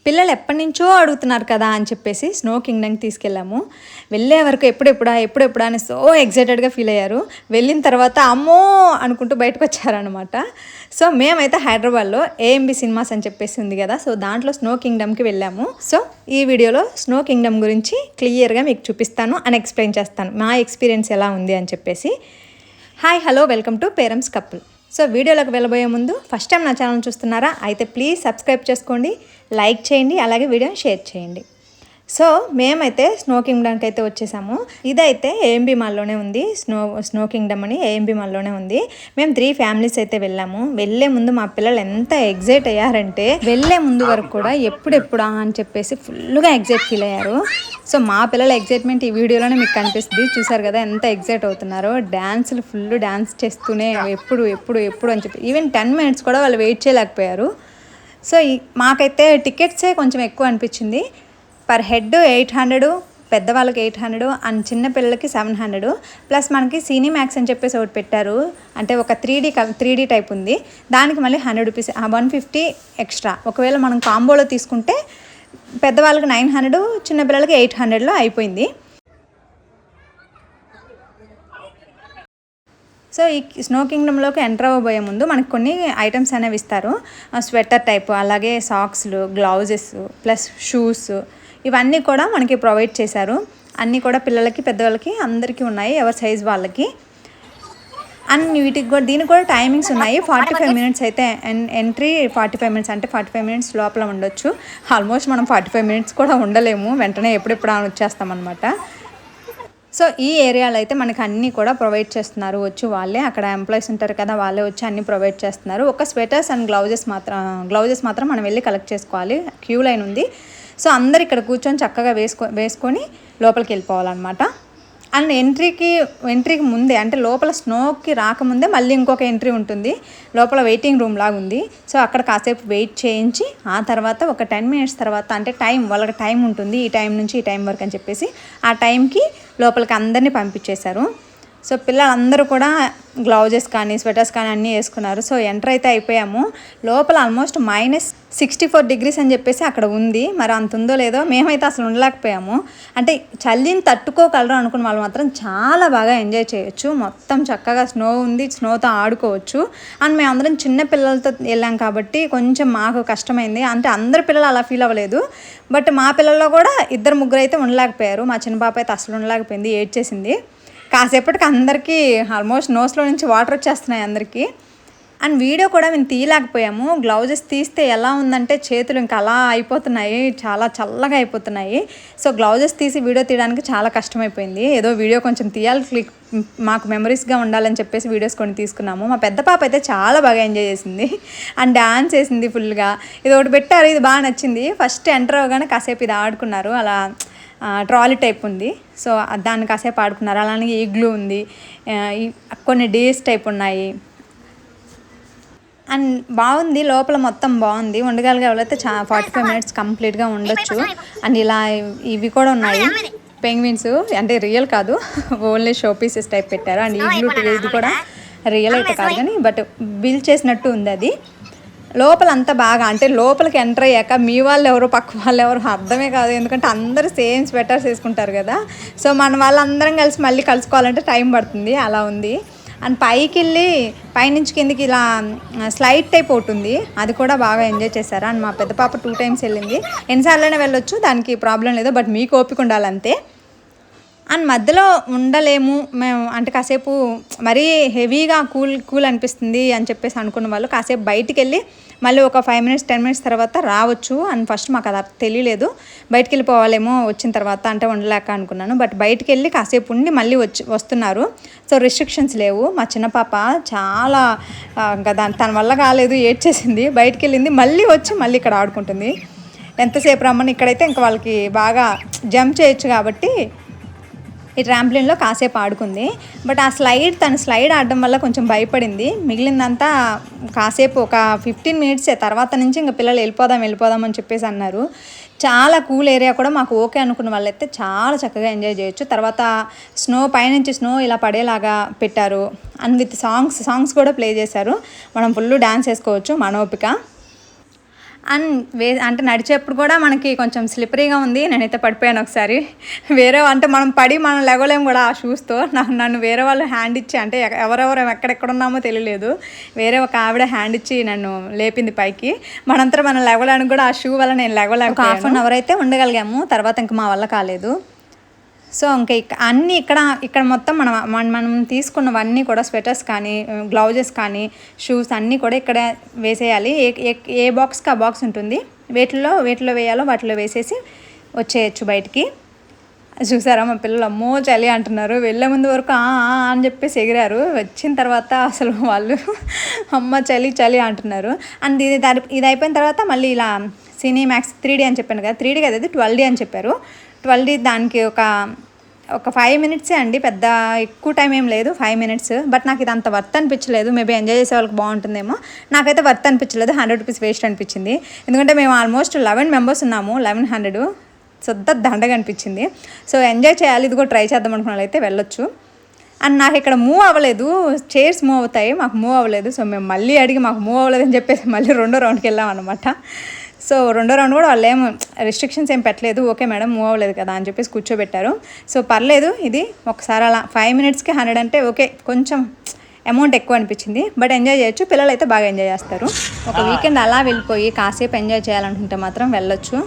పిల్లలు ఎప్పటి నుంచో అడుగుతున్నారు కదా అని చెప్పేసి స్నో కింగ్డమ్కి తీసుకెళ్ళాము. వెళ్ళే వరకు ఎప్పుడెప్పుడా అని సో ఎక్సైటెడ్గా ఫీల్ అయ్యారు. వెళ్ళిన తర్వాత అమ్మో అనుకుంటూ బయటకు వచ్చారనమాట. సో మేమైతే హైదరాబాద్లో ఏఎంబి సినిమాస్ అని చెప్పేసి ఉంది కదా, సో దాంట్లో స్నో కింగ్డమ్కి వెళ్ళాము. సో ఈ వీడియోలో స్నో కింగ్డమ్ గురించి క్లియర్గా మీకు చూపిస్తాను అని ఎక్స్ప్లెయిన్ చేస్తాను, మా ఎక్స్పీరియన్స్ ఎలా ఉంది అని చెప్పేసి. Hi hello welcome to parents couple. So వీడియోలోకి వెళ్ళబోయే ముందు ఫస్ట్ టైం నా ఛానల్ చూస్తున్నారా అయితే ప్లీజ్ సబ్స్క్రైబ్ చేసుకోండి, లైక్ చేయండి, అలాగే వీడియోని షేర్ చేయండి. సో మేమైతే స్నో కింగ్డమ్కి అయితే వచ్చేసాము. ఇదైతే ఏఎంబి మాల్లోనే ఉంది, స్నో కింగ్డమ్ అని ఏఎంబి మాల్లోనే ఉంది. మేము 3 ఫ్యామిలీస్ అయితే వెళ్ళాము. వెళ్ళే ముందు మా పిల్లలు ఎంత ఎగ్జైట్ అయ్యారంటే వెళ్ళే ముందు వరకు కూడా ఎప్పుడెప్పుడా అని చెప్పేసి ఫుల్గా ఎగ్జైట్ ఫీల్ అయ్యారు. సో మా పిల్లల ఎగ్జైట్మెంట్ ఈ వీడియోలోనే మీకు కనిపిస్తుంది. చూసారు కదా ఎంత ఎగ్జైట్ అవుతున్నారో. డ్యాన్సులు ఫుల్ డ్యాన్స్ చేస్తూనే ఎప్పుడు అని చెప్పి ఈవెన్ 10 minutes కూడా వాళ్ళు వెయిట్ చేయలేకపోయారు. సో మాకైతే టికెట్సే కొంచెం ఎక్కువ అనిపించింది. పర్ హెడ్ 800, పెద్దవాళ్ళకి 800 అండ్ చిన్నపిల్లలకి 700. ప్లస్ మనకి సినీమాక్స్ అని చెప్పేసి ఒకటి పెట్టారు, అంటే ఒక 3D టైప్ ఉంది, దానికి మళ్ళీ 100 రూపీస్ 150 ఎక్స్ట్రా. ఒకవేళ మనం కాంబోలో తీసుకుంటే పెద్దవాళ్ళకి 900, చిన్నపిల్లలకి 800లో అయిపోయింది. సో ఈ స్నో కింగ్డమ్లోకి ఎంటర్ అవ్వబోయే ముందు మనకు కొన్ని ఐటమ్స్ అనేవి ఇస్తారు. స్వెటర్ టైపు, అలాగే సాక్స్లు, గ్లౌజెస్, ప్లస్ షూస్, ఇవన్నీ కూడా మనకి ప్రొవైడ్ చేశారు. అన్నీ కూడా పిల్లలకి పెద్దవాళ్ళకి అందరికీ ఉన్నాయి, ఎవరి సైజ్ వాళ్ళకి. అండ్ వీటికి కూడా దీనికి కూడా టైమింగ్స్ ఉన్నాయి. 45 minutes అయితే ఎంట్రీ, 45 minutes అంటే 45 minutes లోపల ఉండొచ్చు. ఆల్మోస్ట్ మనం 45 minutes కూడా ఉండలేము, వెంటనే ఎప్పుడెప్పుడు వచ్చేస్తామన్నమాట. సో ఈ ఏరియాలో అయితే మనకి అన్నీ కూడా ప్రొవైడ్ చేస్తున్నారు. వచ్చి వాళ్ళే, అక్కడ ఎంప్లాయీస్ ఉంటారు కదా, వాళ్ళే వచ్చి అన్నీ ప్రొవైడ్ చేస్తున్నారు. ఒక స్వెటర్స్ అండ్ గ్లౌజెస్ మాత్రం మనం వెళ్ళి కలెక్ట్ చేసుకోవాలి. క్యూ లైన్ ఉంది. సో అందరు ఇక్కడ కూర్చొని చక్కగా వేసుకొని లోపలికి వెళ్ళిపోవాలన్నమాట. అండ్ ఎంట్రీకి ముందే, అంటే లోపల స్నోకి రాకముందే మళ్ళీ ఇంకొక ఎంట్రీ ఉంటుంది. లోపల వెయిటింగ్ రూమ్ లాగా ఉంది. సో అక్కడ కాసేపు వెయిట్ చేయించి ఆ తర్వాత ఒక 10 minutes తర్వాత, అంటే వాళ్ళకి టైం ఉంటుంది, ఈ టైం నుంచి ఈ టైం వరకు అని చెప్పేసి ఆ టైంకి లోపలికి అందరినీ పంపించేశారు. సో పిల్లలందరూ కూడా గ్లౌజెస్ కానీ స్వెటర్స్ కానీ అన్నీ వేసుకున్నారు. సో ఎంటర్ అయితే అయిపోయాము. లోపల ఆల్మోస్ట్ -64 degrees అని చెప్పేసి అక్కడ ఉంది. మరి అంత ఉందో లేదో, మేమైతే అసలు ఉండలేకపోయాము. అంటే చలిని తట్టుకోగలరు అనుకున్న వాళ్ళు మాత్రం చాలా బాగా ఎంజాయ్ చేయొచ్చు. మొత్తం చక్కగా స్నో ఉంది, స్నోతో ఆడుకోవచ్చు. అండ్ మేమందరం చిన్న పిల్లలతో వెళ్ళాం కాబట్టి కొంచెం మాకు కష్టమైంది. అంటే అందరు పిల్లలు అలా ఫీల్ అవ్వలేదు, బట్ మా పిల్లల్లో కూడా 2-3 అయితే ఉండలేకపోయారు. మా చిన్న పాప అయితే అసలు ఉండలేకపోయింది, ఏడ్చేసింది. కాసేపటికి అందరికీ ఆల్మోస్ట్ నోస్లో నుంచి వాటర్ వచ్చేస్తున్నాయి అందరికీ. అండ్ వీడియో కూడా మేము తీయలేకపోయాము. గ్లౌజెస్ తీస్తే ఎలా ఉందంటే చేతులు ఇంకా అలా అయిపోతున్నాయి, చాలా చల్లగా అయిపోతున్నాయి. సో గ్లౌజెస్ తీసి వీడియో తీయడానికి చాలా కష్టమైపోయింది. ఏదో వీడియో కొంచెం తీయాలి, మాకు మెమరీస్గా ఉండాలని చెప్పేసి వీడియోస్ కొన్ని తీసుకున్నాము. మా పెద్ద పాప అయితే చాలా బాగా ఎంజాయ్ చేసింది అండ్ డాన్స్ చేసింది ఫుల్గా. ఇది ఒకటి పెట్టారు, ఇది బాగా నచ్చింది. ఫస్ట్ ఎంటర్ అవ్వగానే కాసేపు ఇది ఆడుకున్నారు, అలా ట్రాలీ టైప్ ఉంది. సో దాన్ని కాసేపు ఆడుకున్నారు. అలానే ఈగ్లూ ఉంది, కొన్ని డేస్ టైప్ ఉన్నాయి. అండ్ బాగుంది, లోపల మొత్తం బాగుంది. ఉండగలిగే వాళ్ళైతే 45 minutes కంప్లీట్గా ఉండొచ్చు. అండ్ ఇలా ఇవి కూడా ఉన్నాయి, పెంగ్విన్స్, అంటే రియల్ కాదు, ఓన్లీ షో పీసెస్ టైప్ పెట్టారు. అండ్ ఈగ్లూ ఇది కూడా రియల్ అయితే కాదు కానీ బట్ బిల్ చేసినట్టు ఉంది అది. లోపల అంతా బాగా, అంటే లోపలికి ఎంటర్ అయ్యాక మీ వాళ్ళు ఎవరు పక్క వాళ్ళు ఎవరు అర్థమే కాదు, ఎందుకంటే అందరూ సేమ్ స్వెటర్స్ వేసుకుంటారు కదా. సో మన వాళ్ళందరం కలిసి మళ్ళీ కలుసుకోవాలంటే టైం పడుతుంది, అలా ఉంది. అండ్ పైకి వెళ్ళి పైనుంచి కిందికి ఇలా స్లైడ్ టైప్ ఒకటి ఉంది, అది కూడా బాగా ఎంజాయ్ చేశారు. అండ్ మా పెద్ద పాప 2 times వెళ్ళింది. ఎన్నిసార్లైనా వెళ్ళొచ్చు, దానికి ప్రాబ్లం లేదు, బట్ మీకు ఓపిక ఉండాలంతే. అండ్ మధ్యలో ఉండలేము మేము, అంటే కాసేపు మరీ హెవీగా కూల్ అనిపిస్తుంది అని చెప్పేసి అనుకున్న వాళ్ళు కాసేపు బయటికి వెళ్ళి మళ్ళీ ఒక 5 minutes 10 minutes తర్వాత రావచ్చు. అండ్ ఫస్ట్ మాకు అది తెలియలేదు, బయటికి వెళ్ళిపోవాలేమో వచ్చిన తర్వాత, అంటే ఉండలేక అనుకున్నాను. బట్ బయటికి వెళ్ళి కాసేపు ఉండి మళ్ళీ వస్తున్నారు. సో రిస్ట్రిక్షన్స్ లేవు. మా చిన్న పాప చాలా తన వల్ల కాలేదు, ఏడ్చేసింది, బయటికి వెళ్ళింది, మళ్ళీ వచ్చి మళ్ళీ ఇక్కడ ఆడుకుంటుంది. ఎంతసేపు రమ్మని, ఇక్కడైతే ఇంకా వాళ్ళకి బాగా జంప్ చేయొచ్చు కాబట్టి ఈ ట్రాంప్లిన్లో కాసేపు ఆడుకుంది. బట్ ఆ తను స్లైడ్ ఆడడం వల్ల కొంచెం భయపడింది. మిగిలిందంతా కాసేపు ఒక 15 minutes తర్వాత నుంచి ఇంకా పిల్లలు వెళ్ళిపోదాం అని చెప్పేసి అన్నారు. చాలా కూల్ ఏరియా కూడా మాకు ఓకే అనుకున్న వాళ్ళైతే చాలా చక్కగా ఎంజాయ్ చేయొచ్చు. తర్వాత పైనుంచి స్నో ఇలా పడేలాగా పెట్టారు. అండ్ విత్ సాంగ్స్ కూడా ప్లే చేశారు. మనం ఫుల్ డ్యాన్స్ వేసుకోవచ్చు మన ఓపిక. అంటే నడిచేప్పుడు కూడా మనకి కొంచెం స్లిప్పరీగా ఉంది. నేనైతే పడిపోయాను ఒకసారి. అంటే మనం లేవలేము కూడా ఆ షూస్తో. నన్ను వేరే వాళ్ళు హ్యాండ్ ఇచ్చి, అంటే ఎవరెవరు ఎక్కడెక్కడ ఉన్నామో తెలియలేదు, వేరే ఒక ఆవిడ హ్యాండ్ ఇచ్చి నన్ను లేపింది పైకి. మనం లేవడానికి కూడా ఆ షూ వల్ల నేను లేవలేక హాఫ్ అన్ అవర్ అయితే ఉండగలిగాము. తర్వాత ఇంకా మా వల్ల కాలేదు. సో ఇంకా అన్నీ ఇక్కడ మొత్తం మనం తీసుకున్నవన్నీ కూడా స్వెటర్స్ కానీ, గ్లౌజెస్ కానీ, షూస్ అన్నీ కూడా ఇక్కడ వేసేయాలి. ఏ బాక్స్కి ఆ బాక్స్ ఉంటుంది. వేటిలో వేయాలో వాటిలో వేసేసి వచ్చేయచ్చు బయటికి. చూసారా మా పిల్లలు అమ్మో చలి అంటున్నారు. వెళ్ళే ముందు వరకు అని చెప్పేసి ఎగిరారు. వచ్చిన తర్వాత అసలు వాళ్ళు అమ్మ చలి అంటున్నారు. అండ్ ఇది అయిపోయిన తర్వాత మళ్ళీ ఇలా సినీమాక్స్ 3D అని చెప్పాను కదా, 3D కదా, అది 12D అని చెప్పారు. 12D దానికి ఒక 5 మినిట్సే అండి, పెద్ద ఎక్కువ టైం ఏం లేదు, 5 మినిట్స్. బట్ నాకు ఇది అంత వర్త్ అనిపించలేదు. మేబీ ఎంజాయ్ చేసే వాళ్ళకి బాగుంటుందేమో, నాకైతే వర్త్ అనిపించలేదు. 100 రూపీస్ వేస్ట్ అనిపించింది. ఎందుకంటే మేము ఆల్మోస్ట్ 11 మెంబర్స్ ఉన్నాము. 1100 సొద్ద దండగా అనిపించింది. సో ఎంజాయ్ చేయాలి, ఇది కూడా ట్రై చేద్దాం అనుకున్న వాళ్ళైతే వెళ్ళొచ్చు. అండ్ నాకు ఇక్కడ మూవ్ అవ్వలేదు, చైర్స్ మూవ్ అవుతాయి, మాకు మూవ్ అవ్వలేదు. సో మేము మళ్ళీ అడిగి మాకు మూవ్ అవ్వలేదని చెప్పేసి మళ్ళీ రెండో రౌండ్కి వెళ్ళాం అనమాట. సో రెండో రౌండ్ కూడా వాళ్ళు రెస్ట్రిక్షన్స్ ఏం పెట్టలేదు. ఓకే మేడం మూవ్ అవ్వలేదు కదా అని చెప్పేసి కూర్చోబెట్టారు. సో పర్లేదు, ఇది ఒకసారి అలా 5 మినిట్స్కి 100 అంటే ఓకే, కొంచెం అమౌంట్ ఎక్కువ అనిపించింది. బట్ ఎంజాయ్ చేయొచ్చు, పిల్లలు అయితే బాగా ఎంజాయ్ చేస్తారు. ఒక వీకెండ్ అలా వెళ్ళిపోయి కాసేపు ఎంజాయ్ చేయాలనుకుంటే మాత్రం వెళ్ళొచ్చు.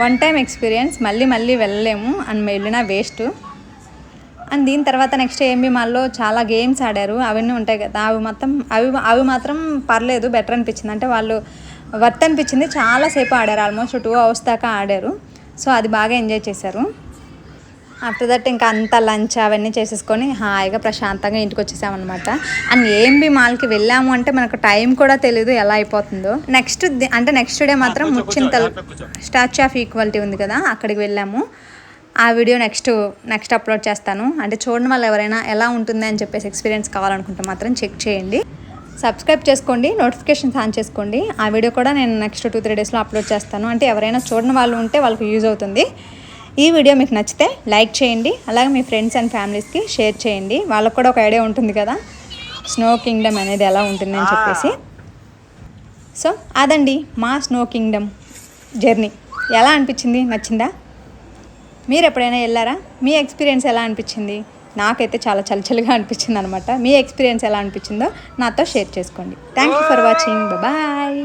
1 టైం ఎక్స్పీరియన్స్, మళ్ళీ వెళ్ళలేము. అండ్ వెళ్ళినా వేస్ట్. అండ్ దీని తర్వాత నెక్స్ట్ ఏఎంబీ మాల్లో చాలా గేమ్స్ ఆడారు. అవన్నీ ఉంటాయి కదా, అవి మాత్రం పర్లేదు, బెటర్ అనిపించింది. అంటే వాళ్ళు వర్త్ అనిపించింది. చాలాసేపు ఆడారు, ఆల్మోస్ట్ 2 అవర్స్ దాకా ఆడారు. సో అది బాగా ఎంజాయ్ చేశారు. ఆఫ్టర్ దట్ ఇంకా అంతా లంచ్ అవన్నీ చేసేసుకొని హాయిగా ప్రశాంతంగా ఇంటికి వచ్చేసామన్నమాట. అండ్ ఏఎంబీ మాల్కి వెళ్ళాము అంటే మనకు టైం కూడా తెలియదు ఎలా అయిపోతుందో. నెక్స్ట్ డే మాత్రం ముచ్చింతల్ స్టాచ్యూ ఆఫ్ ఈక్వాలిటీ ఉంది కదా, అక్కడికి వెళ్ళాము. ఆ వీడియో నెక్స్ట్ అప్లోడ్ చేస్తాను. అంటే చూడడం వల్ల ఎవరైనా ఎలా ఉంటుంది అని చెప్పేసి ఎక్స్పీరియన్స్ కావాలనుకుంటే మాత్రం చెక్ చేయండి. సబ్స్క్రైబ్ చేసుకోండి, నోటిఫికేషన్స్ ఆన్ చేసుకోండి. ఆ వీడియో కూడా నేను నెక్స్ట్ 2-3 డేస్లో అప్లోడ్ చేస్తాను. అంటే ఎవరైనా చూడని వాళ్ళు ఉంటే వాళ్ళకి యూజ్ అవుతుంది. ఈ వీడియో మీకు నచ్చితే లైక్ చేయండి, అలాగే మీ ఫ్రెండ్స్ అండ్ ఫ్యామిలీస్కి షేర్ చేయండి. వాళ్ళకు కూడా ఒక ఐడియా ఉంటుంది కదా స్నో కింగ్డమ్ అనేది ఎలా ఉంటుందని చెప్పేసి. సో అదండి మా స్నో కింగ్డమ్ జర్నీ. ఎలా అనిపించింది, నచ్చిందా? మీరు ఎప్పుడైనా వెళ్ళారా? మీ ఎక్స్పీరియన్స్ ఎలా అనిపించింది? నాకైతే చాలా చలిగా అనిపించింది అనమాట. మీ ఎక్స్పీరియన్స్ ఎలా అనిపించిందో నాతో షేర్ చేసుకోండి. Thank you for watching. Bye.